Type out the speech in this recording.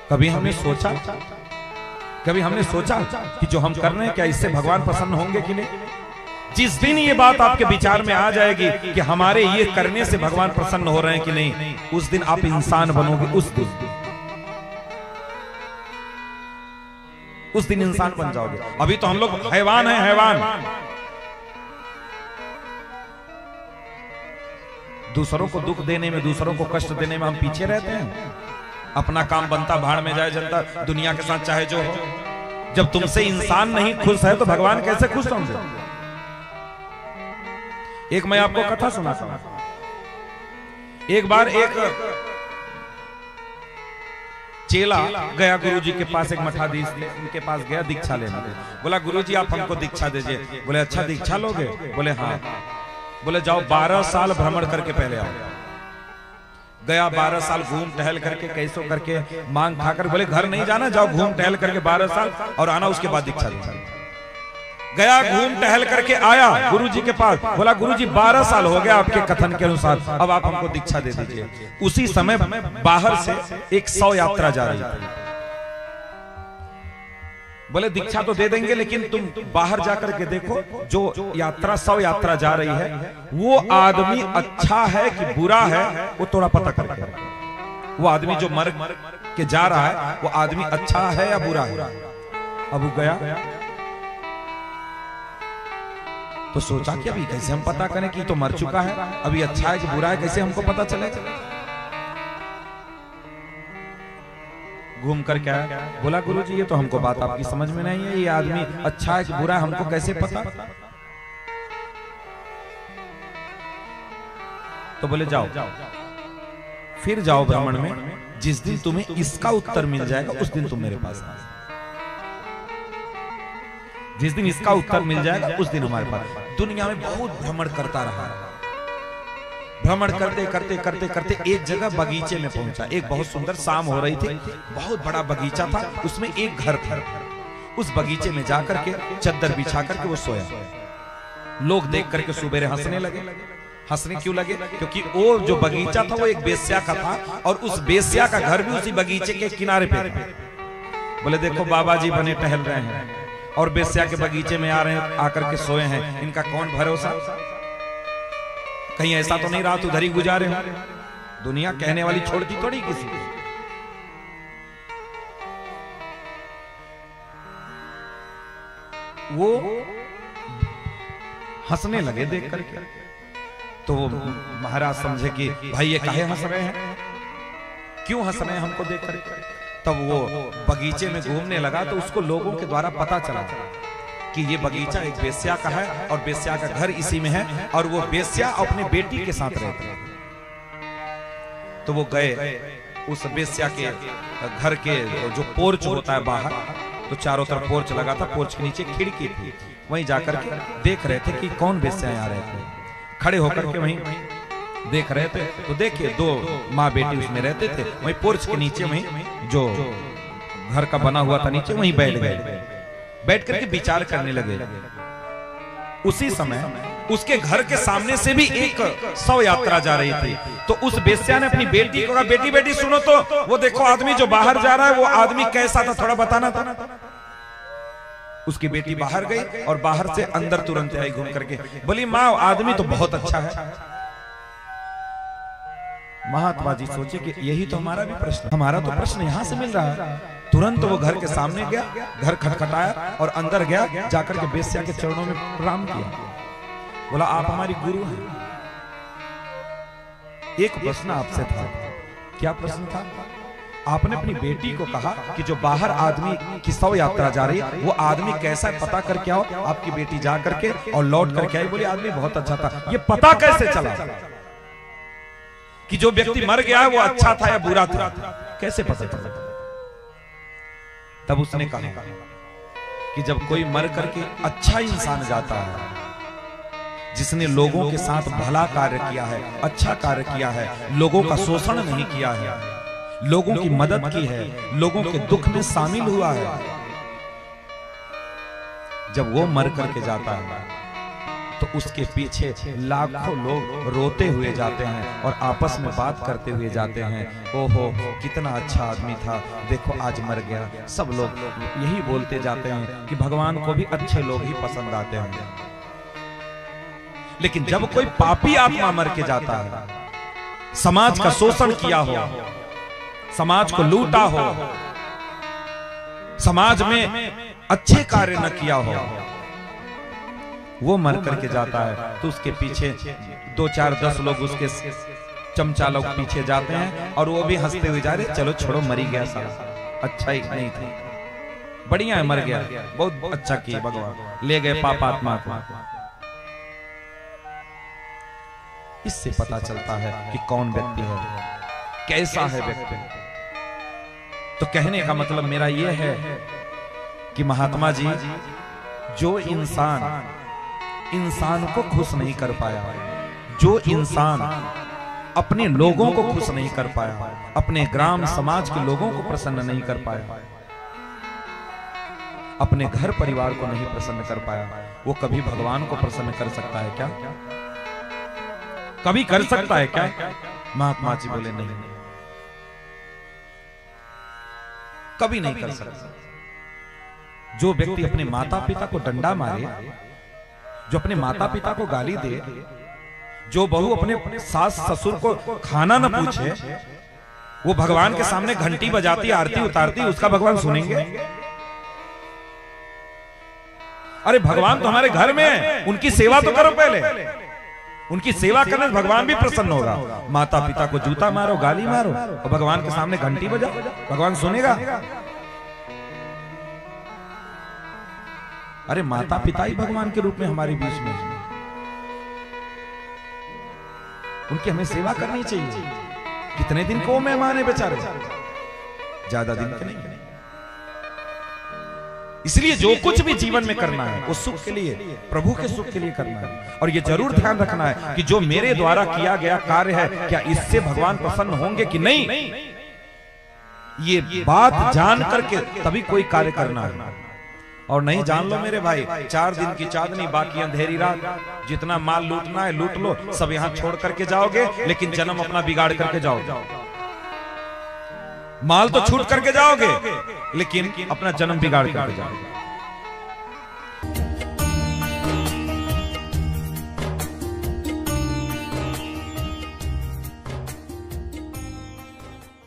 कभी हमने सोचा कि जो हम कर रहे हैं क्या इससे भगवान प्रसन्न होंगे कि नहीं? जिस दिन ये बात आपके विचार में आ जाएगी कि हमारे ये करने से भगवान प्रसन्न हो रहे हैं कि नहीं, उस दिन आप इंसान बनोगे। उस दिन इंसान बन जाओगे। अभी तो हम लोग हैवान हैं, हैवान। दूसरों को दुख देने में, दूसरों को कष्ट देने में हम पीछे रहते हैं। अपना काम बनता, भाड़ में जाए जनता, दुनिया के साथ चाहे जो हो। जब तुमसे इंसान नहीं खुश है तो भगवान कैसे खुश होंगे? एक मैं आपको कथा सुनाता हूं। एक बार एक चेला गया गुरुजी के पास, एक मठाधीश उनके पास गया दीक्षा लेने। बोला गुरुजी आप हमको दीक्षा दीजिए। बोले अच्छा दीक्षा लोगे? बोले हाँ। बोले जाओ 12 साल भ्रमण करके पहले आओ। गया 12 साल घूम टहल करके, कैसो करके मांग खाकर, बोले घर नहीं जाना, जाओ घूम टहल करके 12 साल और आना, उसके बाद दीक्षा दीजिए। गया घूम टहल करके आया गुरुजी के पास। बोला गुरुजी 12 साल हो गया आपके कथन के अनुसार, अब आप हमको दीक्षा दे दीजिए। उसी समय बाहर से एक 100 यात्रा जा रही थी। बोले दीक्षा तो दे देंगे, लेकिन तुम बाहर जाकर के देखो, जो यात्रा 100 यात्रा जा रही है वो आदमी अच्छा है कि बुरा है वो थोड़ा पता करके। वो आदमी जो मर के जा रहा है वो आदमी अच्छा है या बुरा है? अब वो गया तो सोचा कि अभी कैसे हम पता करें कि तो मर चुका है, अभी अच्छा है कि बुरा है, कैसे हमको पता चलेगा? घूम कर क्या बोला गुरुजी ये तो हमको बात आपकी समझ में नहीं है, ये आदमी अच्छा है कि बुरा है हमको कैसे पता? तो बोले जाओ फिर जाओ भ्रमण में, जिस दिन तुम्हें इसका उत्तर मिल जाएगा उस दिन तुम मेरे पास आना। जिस दिन इसका उत्तर मिल जाएगा उस दिन हमारे पास। दुनिया में बहुत भ्रमण करता रहा। भ्रमण करते करते करते करते एक जगह बगीचे में पहुंचा। एक बहुत सुंदर शाम हो रही थी, बहुत बड़ा बगीचा था, उसमें एक घर था। उस बगीचे में जाकर के चद्दर बिछा करके वो सोया। लोग देख करके सुबेरे हंसने लगे। हंसने क्यों लगे? क्योंकि वो जो बगीचा था वो एक बेश्या का था और उस बेश्या का घर भी उसी बगीचे के किनारे पे था। बोले देखो बाबा जी बने टहल रहे हैं और बेश्या के बगीचे में आ रहे हैं, आकर के सोए हैं, इनका कौन भरोसा? कहीं ऐसा तो नहीं रात उधर ही गुजारे हो? दुनिया कहने वाली छोड़ती थोड़ी किसी को। वो हंसने लगे देख करके। तो महाराज समझे कि भाई ये काहे हंस रहे हैं, क्यों हंस रहे हैं हमको देख करके? तब वो बगीचे में घूमने लगा तो उसको लोगों के द्वारा पता चला कि ये बगीचा एक बेश्या का है और बेश्या का घर इसी में है और वो बेश्या अपने बेटी के साथ रहते हैं। तो वो गए उस बेश्या के घर के जो पोर्च होता है बाहर, तो चारों तरफ पोर्च लगा था, पोर्च के नीचे खिड़की थी, वहीं जाकर के देख रहे थे कि कौन बेश्या आ रहे थे। खड़े होकर के वहीं देख रहे थे तो देखिए 2 माँ बेटी उसमें रहते थे। वहीं पोर्च के नीचे वहीं जो घर का बना हुआ था नीचे वहीं बैठ गए। बैठ करके विचार करने लगे। उसी समय उसके घर के सामने से भी एक 100 यात्रा जा रही थी। तो उस बेश्या ने अपनी बेटी को कहा बेटी बेटी सुनो तो, वो देखो आदमी जो बाहर जा रहा है वो आदमी कैसा था थोड़ा बताना था। उसकी बेटी बाहर गई और बाहर से अंदर तुरंत आई घूम करके। बोली माँ आदमी तो बहुत अच्छा है। महात्मा जी सोचे कि यही तो हमारा भी प्रश्न, हमारा तो प्रश्न यहां से मिल रहा है। तुरंत वो घर के सामने गया, घर खटखटाया और अंदर गया, जाकर के बेश्या के चरणों में प्रणाम किया। बोला आप हमारी गुरु हैं। एक प्रश्न आपसे था। क्या प्रश्न था? आपने अपनी बेटी को कहा कि जो बाहर आदमी की 100 यात्रा जा रही है वो आदमी कैसा है पता करके आओ। आपकी बेटी जा करके और लौट करके आई, बोली आदमी बहुत अच्छा था। ये पता कैसे चला कि जो व्यक्ति मर गया है वो अच्छा था या बुरा था? कैसे पता चला? तब उसने कहा कि जब कोई मर करके अच्छा इंसान जाता है, जिसने लोगों के साथ भला कार्य किया है, अच्छा कार्य किया है, लोगों का शोषण नहीं किया है, लोगों की मदद की है, लोगों के दुख में शामिल हुआ है, जब वो मर करके जाता है तो उसके पीछे लाखों लोग रोते हुए जाते हैं और आपस में बात करते हुए जाते हैं, ओहो कितना अच्छा आदमी था, देखो आज मर गया। सब लोग यही बोलते जाते हैं कि भगवान को भी अच्छे लोग ही पसंद आते हैं। लेकिन जब कोई पापी आत्मा मर के जाता है, समाज का शोषण किया हो, समाज को लूटा हो, समाज में अच्छे कार्य न किया हो, वो मर करके जाता है तो उसके पीछे 2 4 10 लोग उसके चमचा लोग पीछे जाते हैं और वो भी हंसते हुए जा रहे, चलो छोड़ो मरी गया साला, अच्छा ही नहीं था, बढ़िया है मर गया, बहुत अच्छा किया भगवान, ले गए पापात्मा को। इससे पता चलता है कि कौन व्यक्ति है, कैसा है व्यक्ति। तो कहने का मतलब मेरा यह है कि महात्मा जी, जो इंसान को खुश नहीं कर पाया, जो इंसान अपने लोगों को खुश नहीं कर पाया, अपने ग्राम समाज के लोगों को प्रसन्न नहीं कर पाया, अपने घर परिवार को नहीं प्रसन्न कर पाया, वो कभी भगवान को प्रसन्न कर सकता है क्या? कभी कर सकता है क्या? महात्मा जी बोले नहीं, कभी नहीं कर सकता। जो व्यक्ति अपने माता पिता को डंडा मारे, जो अपने माता पिता को गाली दे, जो बहू अपने सास ससुर को खाना न पूछे, वो भगवान के सामने घंटी बजाती आरती उतारती, उसका भगवान सुनेंगे? अरे भगवान तो हमारे घर में है, उनकी सेवा तो करो पहले, उनकी सेवा करने से भगवान भी प्रसन्न होगा। माता पिता को जूता मारो, गाली मारो और भगवान के सामने घंटी बजाओ, भगवान सुनेगा? अरे माता पिता ही भगवान के रूप में हमारे बीच में है, उनकी हमें सेवा करनी चाहिए। कितने दिन को मेहमान है बेचारे, ज्यादा दिन के नहीं। इसलिए जो कुछ भी जीवन में करना है वो सुख के लिए, प्रभु के सुख के लिए करना है। और ये जरूर ध्यान रखना है कि जो मेरे द्वारा किया गया कार्य है, क्या इससे भगवान प्रसन्न होंगे कि नहीं, ये बात जान करके तभी कोई कार्य करना है। और नहीं जान लो मेरे भाई, 4 दिन की चांदनी बाकी अंधेरी रात, जितना माल लूटना है लूट लो, सब यहां छोड़ करके जाओगे, लेकिन जन्म अपना बिगाड़ करके जाओगे। माल तो छूट करके जाओगे, लेकिन अपना जन्म बिगाड़ करके जाओगे।